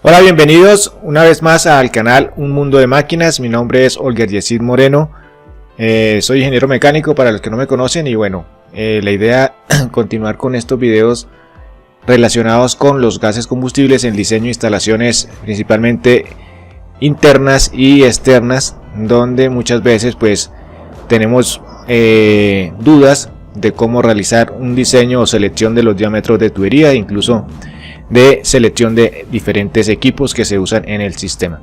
Hola, bienvenidos una vez más al canal Un Mundo de Máquinas. Mi nombre es Olger Yesid Moreno. Soy ingeniero mecánico para los que no me conocen y bueno, la idea es continuar con estos videos relacionados con los gases combustibles en diseño e instalaciones principalmente internas y externas, donde muchas veces pues tenemos dudas de cómo realizar un diseño o selección de los diámetros de tubería, incluso de selección de diferentes equipos que se usan en el sistema.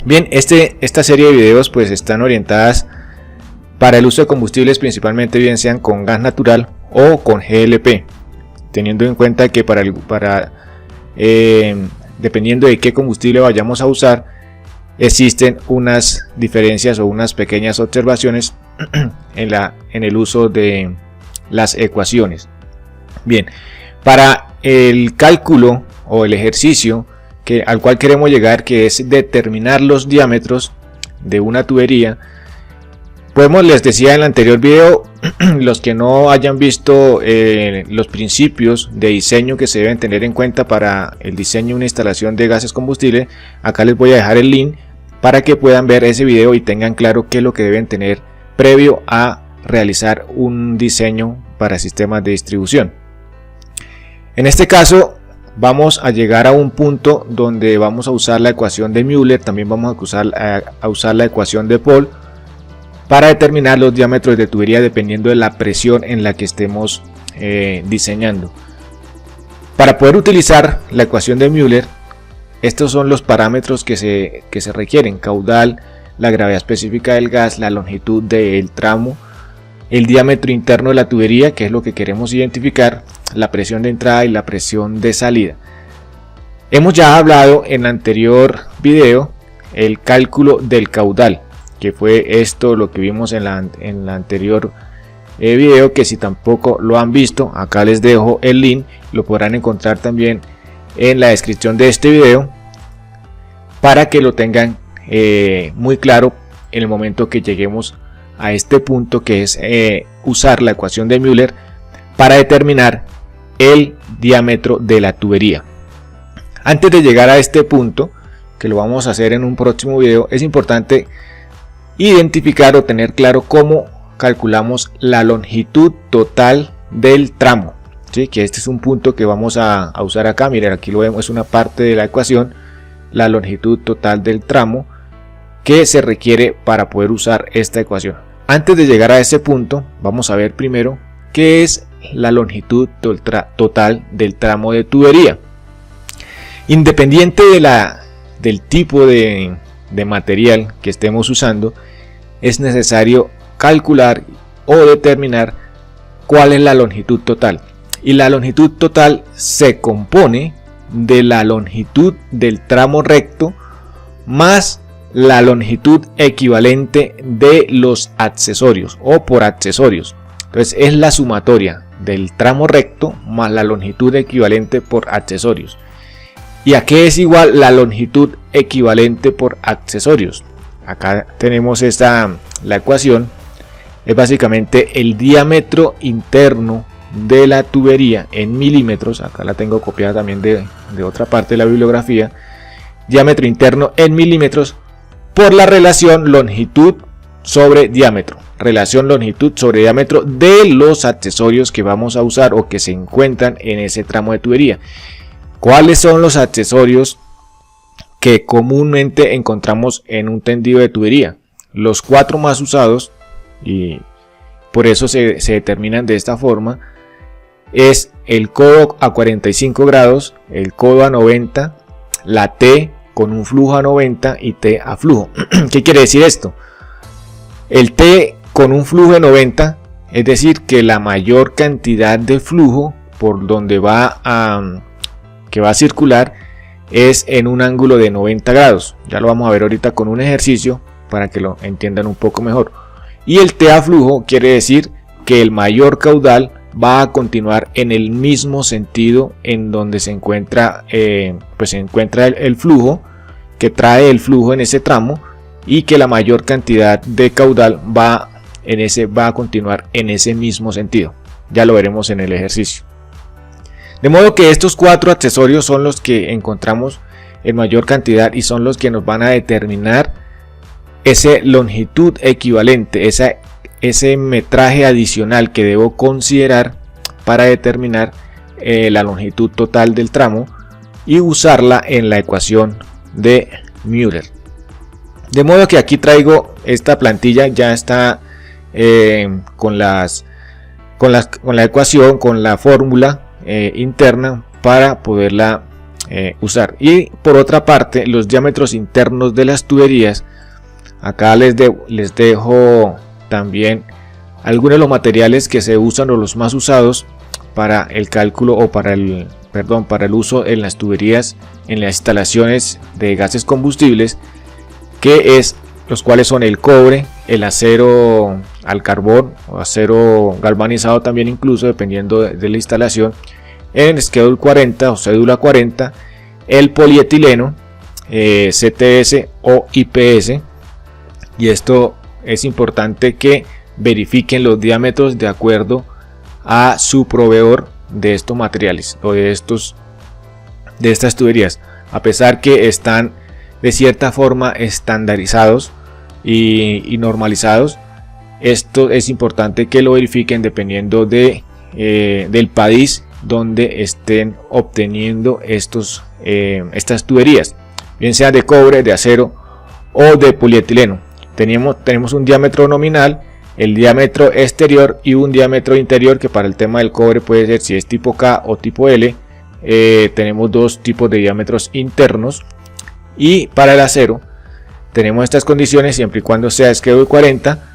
Bien, esta serie de videos pues están orientadas para el uso de combustibles principalmente bien sean con gas natural o con GLP, teniendo en cuenta que dependiendo de qué combustible vayamos a usar, existen unas diferencias o unas pequeñas observaciones en el uso de las ecuaciones. Bien, para el cálculo o el ejercicio al cual queremos llegar, que es determinar los diámetros de una tubería, les decía en el anterior video, los que no hayan visto los principios de diseño que se deben tener en cuenta para el diseño de una instalación de gases combustibles, acá les voy a dejar el link para que puedan ver ese video y tengan claro qué es lo que deben tener previo a realizar un diseño para sistemas de distribución. En este caso vamos a llegar a un punto donde vamos a usar la ecuación de Müller, también vamos a usar la ecuación de Paul para determinar los diámetros de tubería dependiendo de la presión en la que estemos diseñando. Para poder utilizar la ecuación de Müller, estos son los parámetros que se requieren: caudal, la gravedad específica del gas, la longitud del tramo, el diámetro interno de la tubería, que es lo que queremos identificar, la presión de entrada y la presión de salida. Hemos ya hablado en el anterior video el cálculo del caudal, que fue esto lo que vimos en la anterior video, que si tampoco lo han visto, acá les dejo el link, lo podrán encontrar también en la descripción de este video para que lo tengan muy claro en el momento que lleguemos a este punto, que es usar la ecuación de Müller para determinar el diámetro de la tubería. Antes de llegar a este punto, que lo vamos a hacer en un próximo video, es importante identificar o tener claro cómo calculamos la longitud total del tramo, ¿sí? Que este es un punto que vamos a usar acá. Miren, aquí lo vemos, es una parte de la ecuación, la longitud total del tramo que se requiere para poder usar esta ecuación. Antes de llegar a ese punto, vamos a ver primero qué es la longitud total del tramo de tubería. Independiente del tipo de material que estemos usando, es necesario calcular o determinar cuál es la longitud total. Y la longitud total se compone de la longitud del tramo recto más la longitud equivalente de los accesorios o por accesorios. Entonces es la sumatoria del tramo recto más la longitud equivalente por accesorios. ¿Y a qué es igual la longitud equivalente por accesorios? Acá tenemos la ecuación, es básicamente el diámetro interno de la tubería en milímetros. Acá la tengo copiada también de otra parte de la bibliografía. Diámetro interno en milímetros por la relación longitud sobre diámetro. Relación longitud sobre diámetro de los accesorios que vamos a usar o que se encuentran en ese tramo de tubería. ¿Cuáles son los accesorios que comúnmente encontramos en un tendido de tubería? Los 4 más usados, y por eso se determinan de esta forma, es el codo a 45 grados, el codo a 90, la T con un flujo a 90 y T a flujo. ¿Qué quiere decir esto? El T con un flujo de 90, es decir, que la mayor cantidad de flujo por donde que va a circular es en un ángulo de 90 grados. Ya lo vamos a ver ahorita con un ejercicio para que lo entiendan un poco mejor. Y el T a flujo quiere decir que el mayor caudal va a continuar en el mismo sentido en donde se encuentra, el flujo, que trae el flujo en ese tramo, y que la mayor cantidad de caudal va a continuar en ese mismo sentido. Ya lo veremos en el ejercicio. De modo que estos 4 accesorios son los que encontramos en mayor cantidad y son los que nos van a determinar esa longitud equivalente, ese metraje adicional que debo considerar para determinar la longitud total del tramo y usarla en la ecuación de Müller. De modo que aquí traigo esta plantilla, ya está con la ecuación, con la fórmula interna para poderla usar. Y por otra parte, los diámetros internos de las tuberías, acá les dejo también algunos de los materiales que se usan o los más usados para el cálculo o para el uso en las tuberías, en las instalaciones de gases combustibles, los cuales son el cobre, el acero al carbón o acero galvanizado también, incluso dependiendo de la instalación, en Schedule 40 o cédula 40, el polietileno, CTS o IPS. Y esto es importante que verifiquen los diámetros de acuerdo a su proveedor de estos materiales o de estas tuberías, a pesar que están de cierta forma estandarizados y normalizados. Esto es importante que lo verifiquen dependiendo del país donde estén obteniendo estas tuberías, bien sea de cobre, de acero o de polietileno. Tenemos un diámetro nominal, el diámetro exterior y un diámetro interior, que para el tema del cobre puede ser si es tipo K o tipo L. Tenemos dos tipos de diámetros internos. Y para el acero tenemos estas condiciones siempre y cuando sea Schedule 40.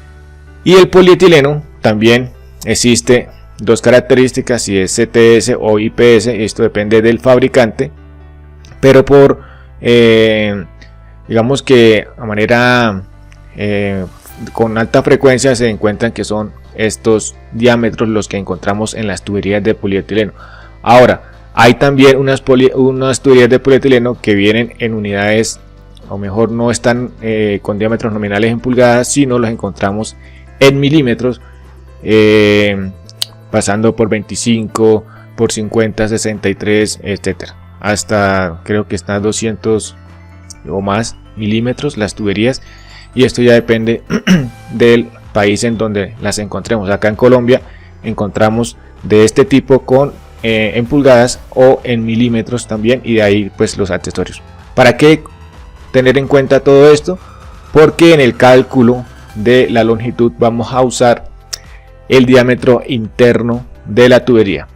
Y el polietileno también existe dos características, si es CTS o IPS. Esto depende del fabricante, pero digamos que a manera con alta frecuencia se encuentran que son estos diámetros los que encontramos en las tuberías de polietileno. Ahora, hay también unas tuberías de polietileno que vienen en unidades, o mejor no están con diámetros nominales en pulgadas, sino los encontramos en milímetros, pasando por 25, por 50, 63, etcétera, hasta creo que están 200 o más milímetros las tuberías, y esto ya depende del país en donde las encontremos. Acá en Colombia encontramos de este tipo en pulgadas o en milímetros también, y de ahí pues los accesorios. ¿Para qué tener en cuenta todo esto? Porque en el cálculo de la longitud vamos a usar el diámetro interno de la tubería.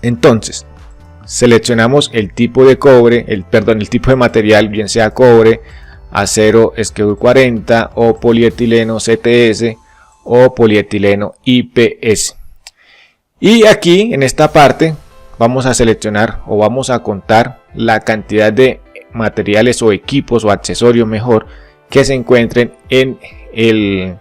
Entonces seleccionamos el tipo de cobre, el tipo de material, bien sea cobre, acero Schedule 40 o polietileno CTS o polietileno IPS. Y aquí en esta parte vamos a seleccionar o vamos a contar la cantidad de materiales o equipos o accesorios mejor que se encuentren en el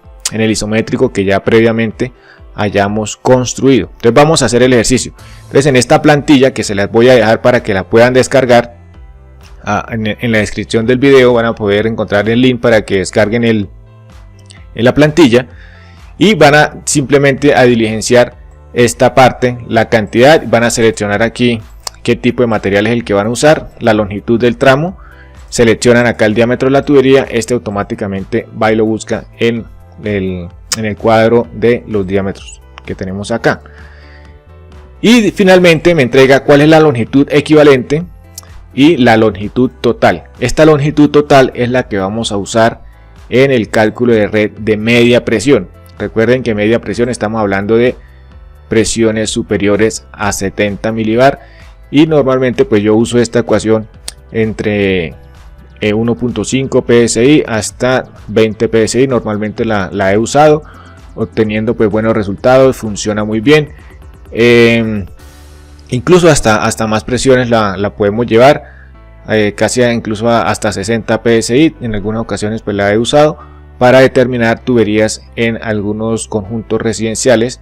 isométrico que ya previamente hayamos construido. Entonces vamos a hacer el ejercicio. Entonces en esta plantilla, que se las voy a dejar para que la puedan descargar, en la descripción del video van a poder encontrar el link para que descarguen en la plantilla, y van a simplemente a diligenciar esta parte, la cantidad, van a seleccionar aquí qué tipo de material es el que van a usar, la longitud del tramo, seleccionan acá el diámetro de la tubería, este automáticamente va y lo busca en el cuadro de los diámetros que tenemos acá, y finalmente me entrega cuál es la longitud equivalente y la longitud total. Esta longitud total es la que vamos a usar en el cálculo de red de media presión. Recuerden que media presión estamos hablando de presiones superiores a 70 milibar, y normalmente pues yo uso esta ecuación entre 1.5 psi hasta 20 psi. Normalmente la he usado, obteniendo pues buenos resultados, funciona muy bien. Incluso hasta más presiones la podemos llevar, casi incluso hasta 60 psi. En algunas ocasiones pues la he usado para determinar tuberías en algunos conjuntos residenciales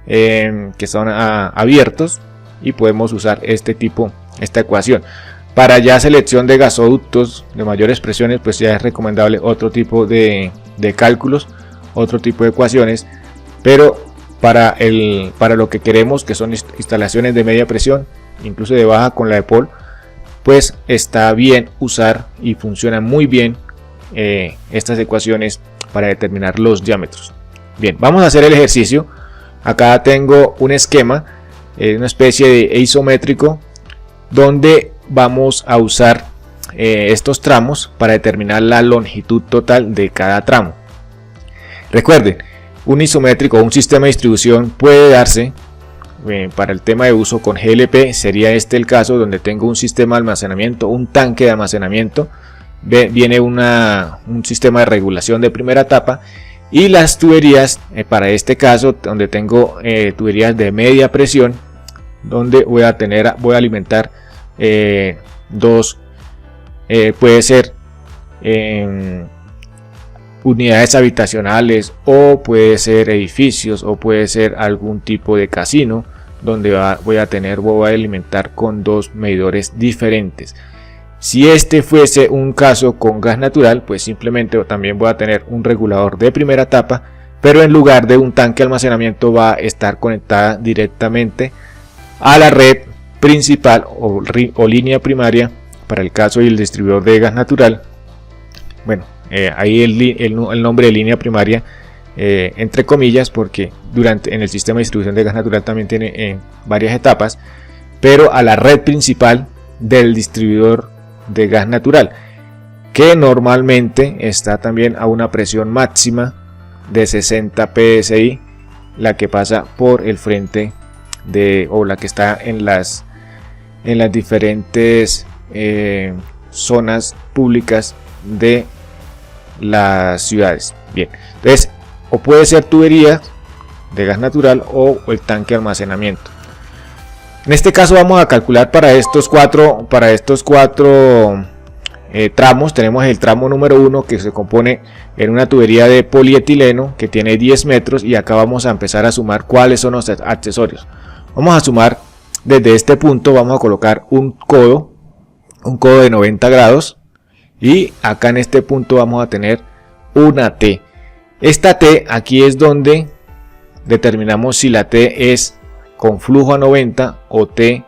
que son abiertos, y podemos usar esta ecuación. Para ya selección de gasoductos de mayores presiones pues ya es recomendable otro tipo de cálculos, otro tipo de ecuaciones, pero para lo que queremos, que son instalaciones de media presión, incluso de baja con la de Paul, pues está bien usar y funciona muy bien estas ecuaciones para determinar los diámetros. Bien, vamos a hacer el ejercicio. Acá tengo un esquema, una especie de isométrico, donde vamos a usar estos tramos para determinar la longitud total de cada tramo. Recuerden, un isométrico o un sistema de distribución puede darse para el tema de uso con GLP. Sería este el caso donde tengo un sistema de almacenamiento, un tanque de almacenamiento, viene un sistema de regulación de primera etapa, y las tuberías, para este caso donde tengo tuberías de media presión, donde voy a alimentar puede ser unidades habitacionales, o puede ser edificios, o puede ser algún tipo de casino, donde voy a alimentar con dos medidores diferentes. Si este fuese un caso con gas natural, pues simplemente también voy a tener un regulador de primera etapa, pero en lugar de un tanque de almacenamiento va a estar conectada directamente a la red principal o línea primaria para el caso del distribuidor de gas natural. Bueno, ahí el nombre de línea primaria entre comillas, porque en el sistema de distribución de gas natural también tiene varias etapas, pero a la red principal del distribuidor de gas natural, que normalmente está también a una presión máxima de 60 psi, la que pasa por el frente o la que está en las diferentes zonas públicas de las ciudades. Bien, entonces, o puede ser tubería de gas natural o el tanque de almacenamiento. En este caso vamos a calcular para estos cuatro tramos. Tenemos el tramo número 1, que se compone en una tubería de polietileno que tiene 10 metros, y acá vamos a empezar a sumar cuáles son los accesorios. Vamos a sumar desde este punto, vamos a colocar un codo de 90 grados, y acá en este punto vamos a tener una T. Esta T aquí es donde determinamos si la T es con flujo a 90 o T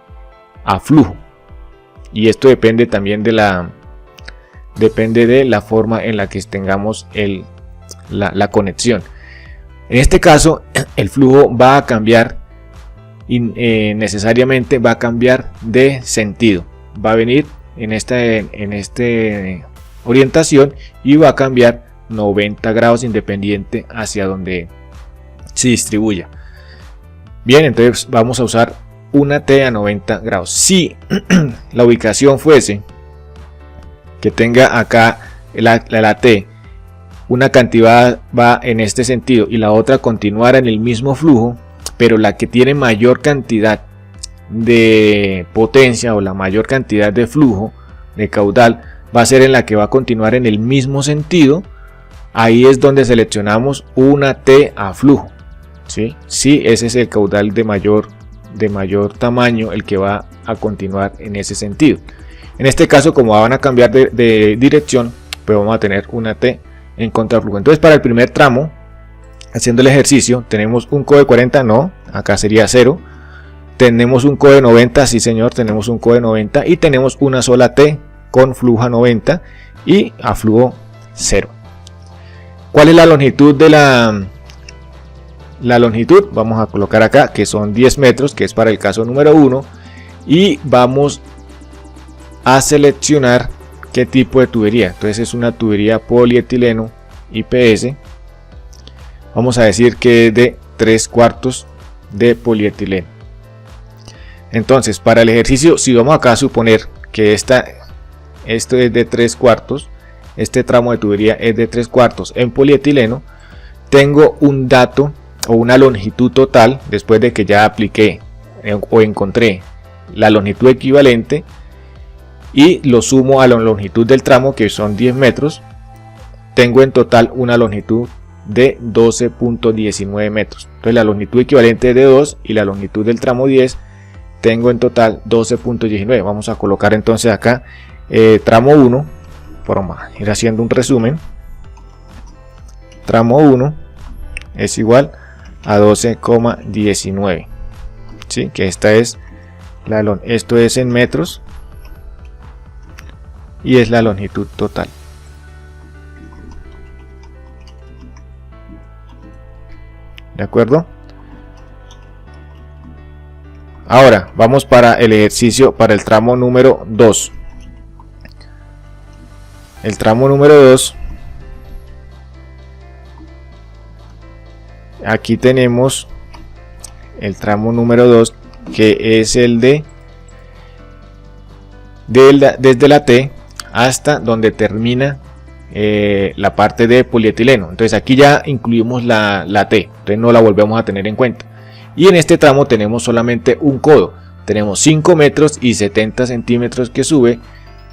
a flujo, y esto depende también de la forma en la que tengamos la conexión. En este caso el flujo va a cambiar necesariamente, va a cambiar de sentido, va a venir en esta orientación y va a cambiar 90 grados independiente hacia donde se distribuya. Bien, entonces vamos a usar una T a 90 grados. Si la ubicación fuese que tenga acá la T, una cantidad va en este sentido y la otra continuara en el mismo flujo, pero la que tiene mayor cantidad de potencia o la mayor cantidad de flujo de caudal va a ser en la que va a continuar en el mismo sentido, ahí es donde seleccionamos una T a flujo. ¿Sí? Sí, ese es el caudal de mayor tamaño, el que va a continuar en ese sentido. En este caso, como van a cambiar de dirección, pues vamos a tener una T en contraflujo. Entonces, para el primer tramo, haciendo el ejercicio, tenemos un codo de 40, no, acá sería 0. Tenemos un codo de 90, sí señor, tenemos un codo de 90, y tenemos una sola T con flujo a 90 y a flujo 0. ¿Cuál es la longitud de la longitud? Vamos a colocar acá que son 10 metros, que es para el caso número 1, y vamos a seleccionar qué tipo de tubería. Entonces es una tubería polietileno IPS, vamos a decir que es de 3/4 de polietileno. Entonces, para el ejercicio, si vamos acá a suponer que esto es de 3/4, este tramo de tubería es de 3/4 en polietileno, tengo un dato o una longitud total, después de que ya apliqué o encontré la longitud equivalente y lo sumo a la longitud del tramo, que son 10 metros, tengo en total una longitud de 12.19 metros. Entonces la longitud equivalente es de 2 y la longitud del tramo 10, tengo en total 12.19. Vamos a colocar entonces acá tramo 1, para ir haciendo un resumen. Tramo 1 es igual a 12,19, ¿sí? Que esta es esto es en metros, y es la longitud total. ¿De acuerdo? Ahora vamos para el ejercicio, para el tramo número 2. El tramo número 2, aquí tenemos el tramo número 2, que es el desde la T hasta donde termina la parte de polietileno. Entonces aquí ya incluimos la T, entonces no la volvemos a tener en cuenta. Y en este tramo tenemos solamente un codo, tenemos 5 metros y 70 centímetros que sube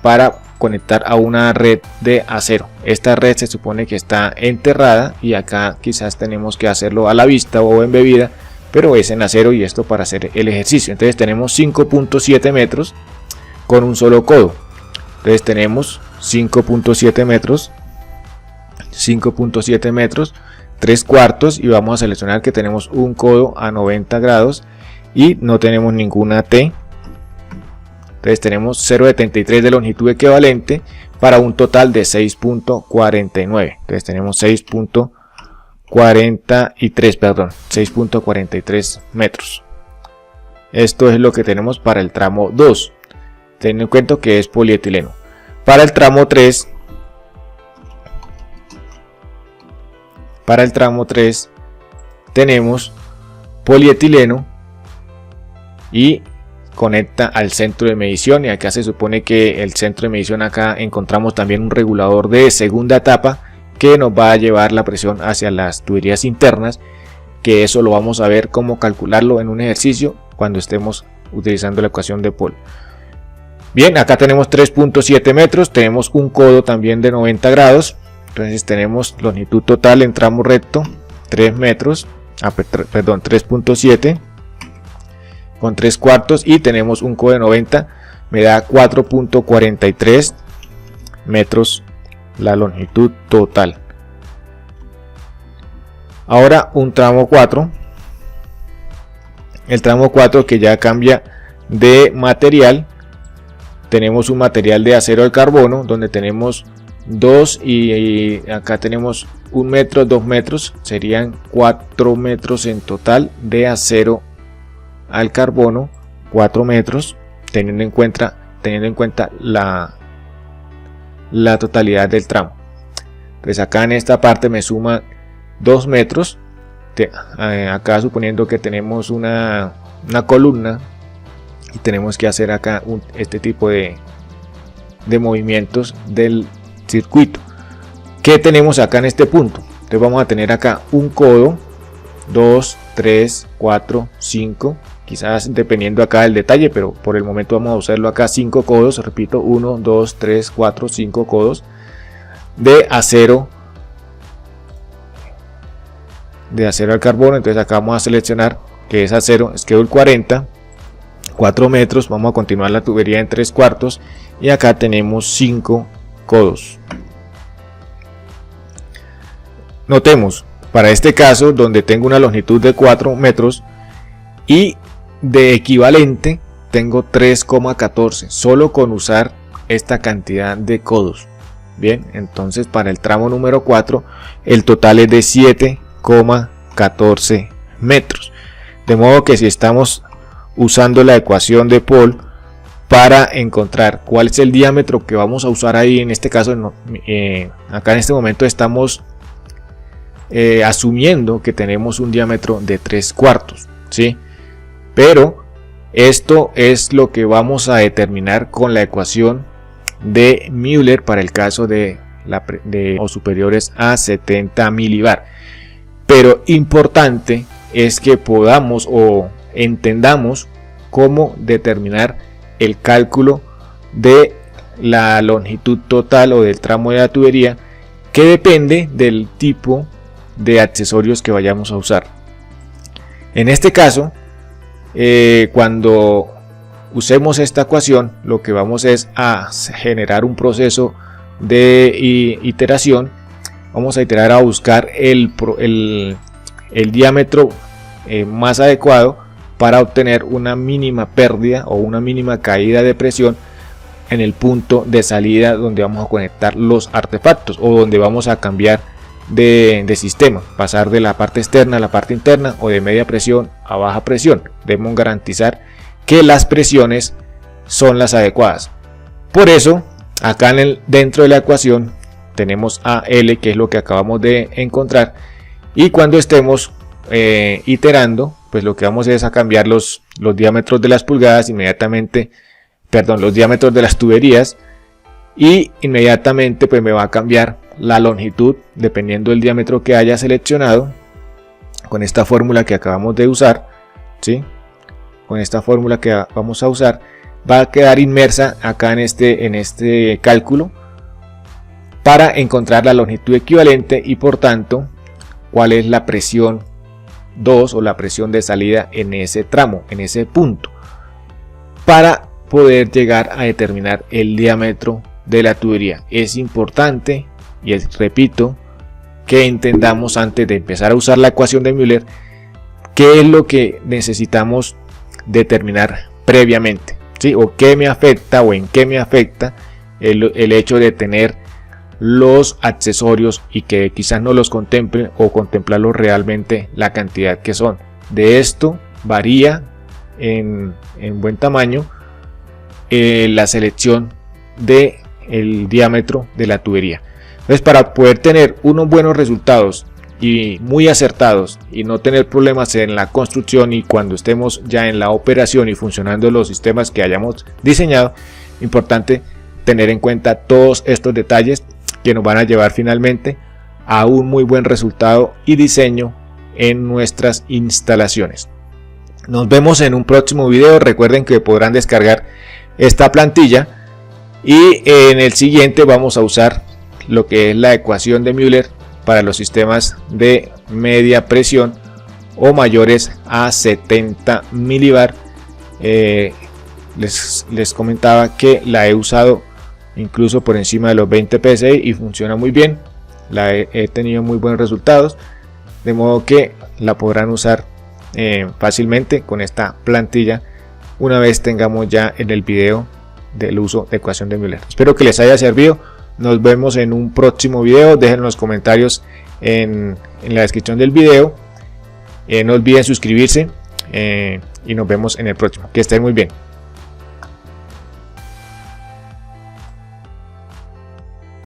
para conectar a una red de acero. Esta red se supone que está enterrada y acá quizás tenemos que hacerlo a la vista o embebida, pero es en acero, y esto para hacer el ejercicio. Entonces tenemos 5.7 metros con un solo codo. Entonces tenemos 5.7 metros, 5.7 metros, 3/4, y vamos a seleccionar que tenemos un codo a 90 grados y no tenemos ninguna T. Entonces tenemos 0.73 de longitud equivalente para un total de 6.49. Entonces tenemos 6.43 metros. Esto es lo que tenemos para el tramo 2. Teniendo en cuenta que es polietileno. Para el tramo 3, tenemos polietileno y conecta al centro de medición, y acá se supone que el centro de medición, acá encontramos también un regulador de segunda etapa que nos va a llevar la presión hacia las tuberías internas, que eso lo vamos a ver cómo calcularlo en un ejercicio cuando estemos utilizando la ecuación de Paul. Bien, acá tenemos 3.7 metros, tenemos un codo también de 90 grados, entonces tenemos longitud total en tramo recto 3 metros, perdón, 3.7 con 3/4, y tenemos un codo de 90, me da 4.43 metros la longitud total. Ahora un tramo 4, el tramo 4 que ya cambia de material. Tenemos un material de acero al carbono donde tenemos 2 y acá tenemos 1 metro, 2 metros, serían 4 metros en total de acero al carbono, 4 metros, teniendo en cuenta la totalidad del tramo. Pues acá en esta parte me suma 2 metros, acá suponiendo que tenemos una columna y tenemos que hacer acá este tipo de movimientos del circuito. ¿Qué tenemos acá en este punto? Entonces vamos a tener acá un codo, 2, 3, 4, 5, quizás dependiendo acá del detalle, pero por el momento vamos a usarlo acá, 5 codos, repito, 1, 2, 3, 4, 5 codos de acero al carbono. Entonces acá vamos a seleccionar que es acero, schedule 40, 4 metros, vamos a continuar la tubería en 3/4 y acá tenemos 5 codos. Notemos, para este caso donde tengo una longitud de 4 metros y de equivalente tengo 3,14 solo con usar esta cantidad de codos. Bien, entonces para el tramo número 4 el total es de 7,14 metros, de modo que si estamos usando la ecuación de Paul para encontrar cuál es el diámetro que vamos a usar ahí, en este caso acá en este momento estamos asumiendo que tenemos un diámetro de 3/4, ¿sí? Pero esto es lo que vamos a determinar con la ecuación de Müller para el caso de o superiores a 70 milibar. Pero importante es que podamos o entendamos cómo determinar el cálculo de la longitud total o del tramo de la tubería, que depende del tipo de accesorios que vayamos a usar. En este caso, cuando usemos esta ecuación, lo que vamos es a generar un proceso de iteración. Vamos a iterar a buscar el diámetro más adecuado para obtener una mínima pérdida o una mínima caída de presión en el punto de salida donde vamos a conectar los artefactos o donde vamos a cambiar de sistema, pasar de la parte externa a la parte interna o de media presión a baja presión. Debemos garantizar que las presiones son las adecuadas. Por eso acá dentro de la ecuación tenemos AL, que es lo que acabamos de encontrar, y cuando estemos iterando, pues lo que vamos es a cambiar los diámetros de las pulgadas inmediatamente, perdón, los diámetros de las tuberías, y inmediatamente pues me va a cambiar la longitud dependiendo del diámetro que haya seleccionado con esta fórmula que acabamos de usar, ¿sí? Con esta fórmula que vamos a usar va a quedar inmersa acá en este cálculo para encontrar la longitud equivalente y por tanto cuál es la presión 2 o la presión de salida en ese tramo, en ese punto, para poder llegar a determinar el diámetro de la tubería. Es importante, y repito, que entendamos antes de empezar a usar la ecuación de Müller qué es lo que necesitamos determinar previamente, ¿sí? O qué me afecta o en qué me afecta el hecho de tener los accesorios y que quizás no los contemplen o contemplarlos realmente la cantidad que son. De esto varía en buen tamaño la selección del diámetro de la tubería. Entonces, para poder tener unos buenos resultados y muy acertados y no tener problemas en la construcción y cuando estemos ya en la operación y funcionando los sistemas que hayamos diseñado, importante tener en cuenta todos estos detalles que nos van a llevar finalmente a un muy buen resultado y diseño en nuestras instalaciones. Nos vemos en un próximo video. Recuerden que podrán descargar esta plantilla y en el siguiente vamos a usar lo que es la ecuación de Müller para los sistemas de media presión o mayores a 70 milibar. Les comentaba que la he usado incluso por encima de los 20 psi y funciona muy bien. He tenido muy buenos resultados, de modo que la podrán usar fácilmente con esta plantilla una vez tengamos ya en el video del uso de ecuación de Müller. Espero que les haya servido. Nos vemos en un próximo video. Dejen los comentarios en la descripción del video. No olviden suscribirse y nos vemos en el próximo. Que estén muy bien.